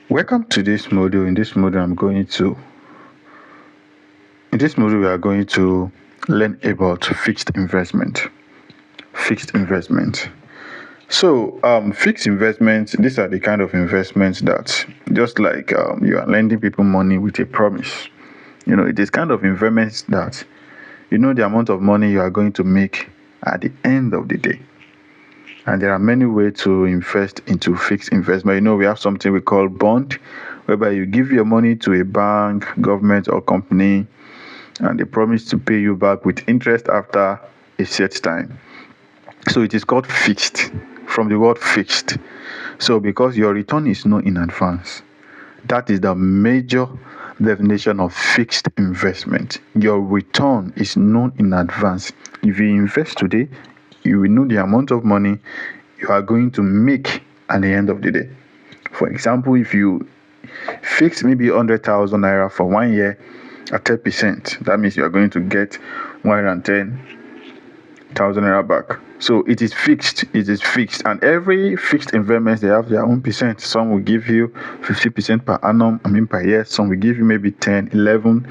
Welcome to this module. In this module we are going to learn about fixed investment. So fixed investments, these are the kind of investments that just like you are lending people money with a promise. It is kind of investments that you know the amount of money you are going to make at the end of the day. And there are many ways to invest into fixed investment. We have something we call bond, whereby you give your money to a bank, government, or company, and they promise to pay you back with interest after a set time. So it is called fixed, from the word fixed. So because your return is known in advance, that is the major definition of fixed investment. Your return is known in advance. If you invest today, you will know the amount of money you are going to make at the end of the day. For example, if you fix maybe 100,000 naira for 1 year at 10%, that means you are going to get 110,000 naira back. So it is fixed. And every fixed investment, they have their own percent. Some will give you 50% per annum, per year. Some will give you maybe 10, 11.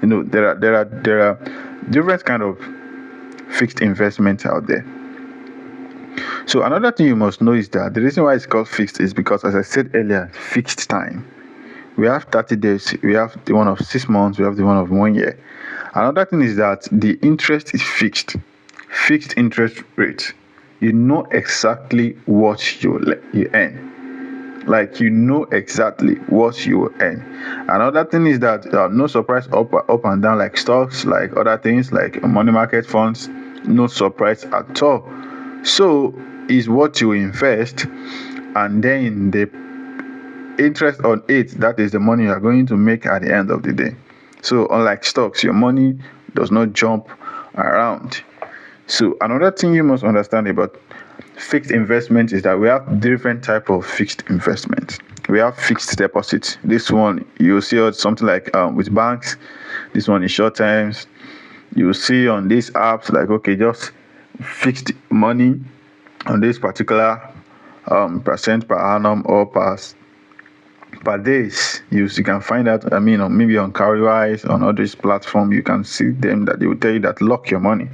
There are different kind of fixed investments out there. So another thing you must know is that the reason why it's called fixed is because, as I said earlier, fixed time. We have 30 days, we have the one of 6 months, we have the one of 1 year. Another thing is that the interest is fixed interest rate. You know exactly what you earn. Like you know exactly what you will earn. Another thing is that no surprise up and down like stocks, like other things like money market funds. No surprise at all. So is what you invest, and then the interest on it, that is the money you are going to make at the end of the day. So unlike stocks, your money does not jump around. So another thing you must understand about fixed investment is that we have different type of fixed investment. We have fixed deposits. This one you see something like with banks. This one is short terms. You see on these apps like just fixed money on this particular percent per annum or per days. You can find that maybe on Cowrywise, on all these platforms, you can see them that they will tell you that lock your money.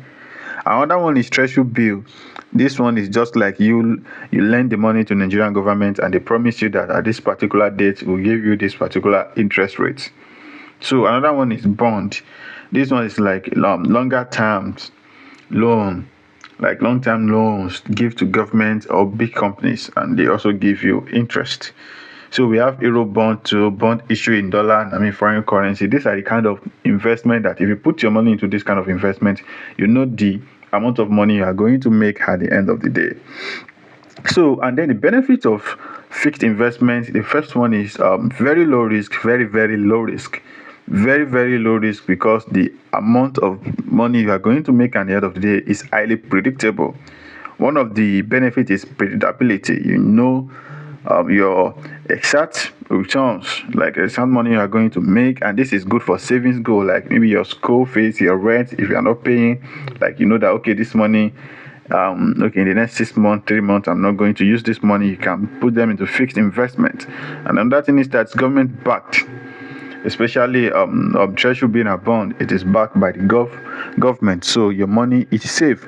Another one is treasury bill. This one is just like you lend the money to Nigerian government and they promise you that at this particular date we'll give you this particular interest rate. So another one is bond. This one is like longer terms loan, like long-term loans give to government or big companies, and they also give you interest. So we have euro bond to bond issue in dollar, foreign currency. These are the kind of investment that if you put your money into this kind of investment, you know the amount of money you are going to make at the end of the day. So, and then the benefit of fixed investment, the first one is very low risk, very, very low risk. Very, very low risk because the amount of money you are going to make at the end of the day is highly predictable. One of the benefits is predictability. Your exact returns, like the exact money you are going to make, and this is good for savings goal, like maybe your school fees, your rent. If you are not paying, like that this money in the next 6 months, 3 months, I'm not going to use this money. You can put them into fixed investment. And another thing is that it's government backed, especially treasury being a bond. It is backed by the government, so your money is safe.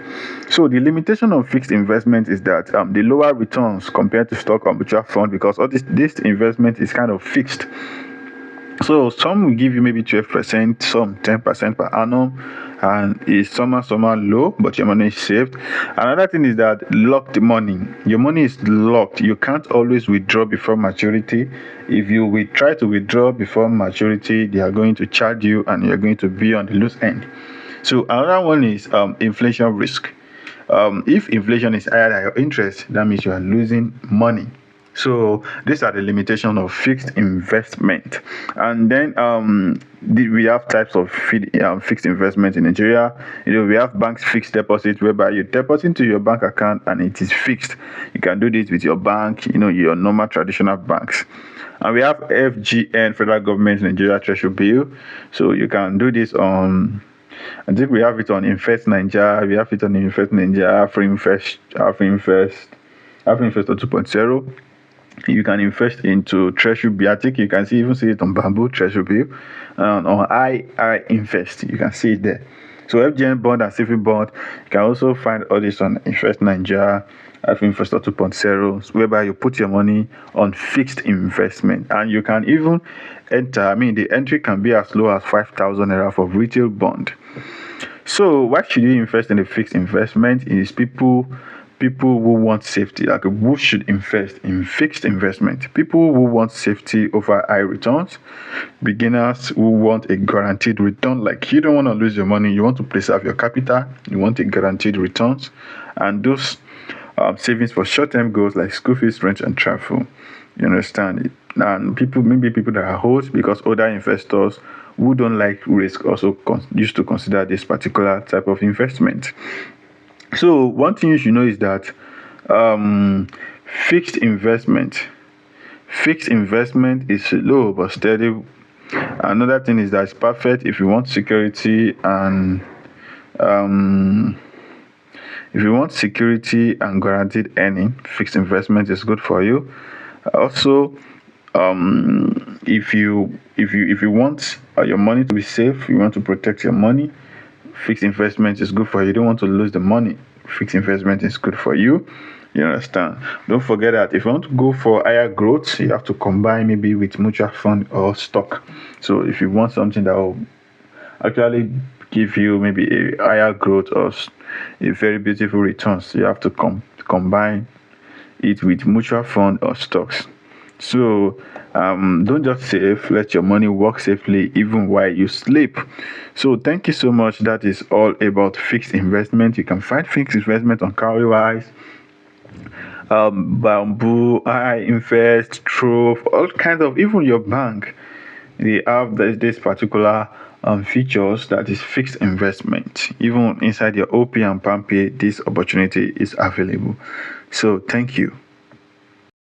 So the limitation of fixed investment is that the lower returns compared to stock or mutual fund, because all this investment is kind of fixed. So some will give you maybe 12%, some 10% per annum, and it's somehow low, but your money is saved. Another thing is that locked money. Your money is locked. You can't always withdraw before maturity. If you will try to withdraw before maturity, they are going to charge you and you're going to be on the loose end. So another one is inflation risk. If inflation is higher than your interest, that means you are losing money. So these are the limitations of fixed investment. And then we have types of fixed investment in Nigeria. We have banks fixed deposit, whereby you deposit into your bank account and it is fixed. You can do this with your bank, your normal traditional banks. And we have FGN, Federal Government Nigeria Treasury Bill. So you can do this on, I think we have it on Invest Nigeria. We have it on Invest Nigeria, Afri Invest or 2.0. You can invest into treasury bill. I think you can even see it on Bamboo treasury bill, on I invest. You can see it there. So FGN bond and saving bond. You can also find all this on Invest Nigeria, Investor 2.0, whereby you put your money on fixed investment, and you can even enter. I mean, the entry can be as low as 5,000 naira for retail bond. So why should you invest in a fixed investment? It is people who want safety. Like, who should invest in fixed investment? People who want safety over high returns, beginners who want a guaranteed return. Like, you don't want to lose your money, you want to preserve your capital, you want a guaranteed returns, and those savings for short-term goals like school fees, rent, and travel. You understand it? And maybe people that are hosts, because other investors who don't like risk also used to consider this particular type of investment. So one thing you should know is that fixed investment is low but steady. Another thing is that it's perfect if you want security and guaranteed earning. Fixed investment is good for you. Also, if you want your money to be safe, you want to protect your money, fixed investment is good for you. You don't want to lose the money. Fixed investment is good for you. You understand? Don't forget that if you want to go for higher growth, you have to combine maybe with mutual fund or stock. So if you want something that will actually give you maybe a higher growth or a very beautiful returns, you have to combine it with mutual fund or stocks. So don't just save, let your money work safely even while you sleep. So thank you so much. That is all about fixed investment. You can find fixed investment on Cowrywise, Bamboo, I Invest, Trove, all kinds of, even your bank. They have this particular features that is fixed investment. Even inside your OP and PAMPay, this opportunity is available. So thank you.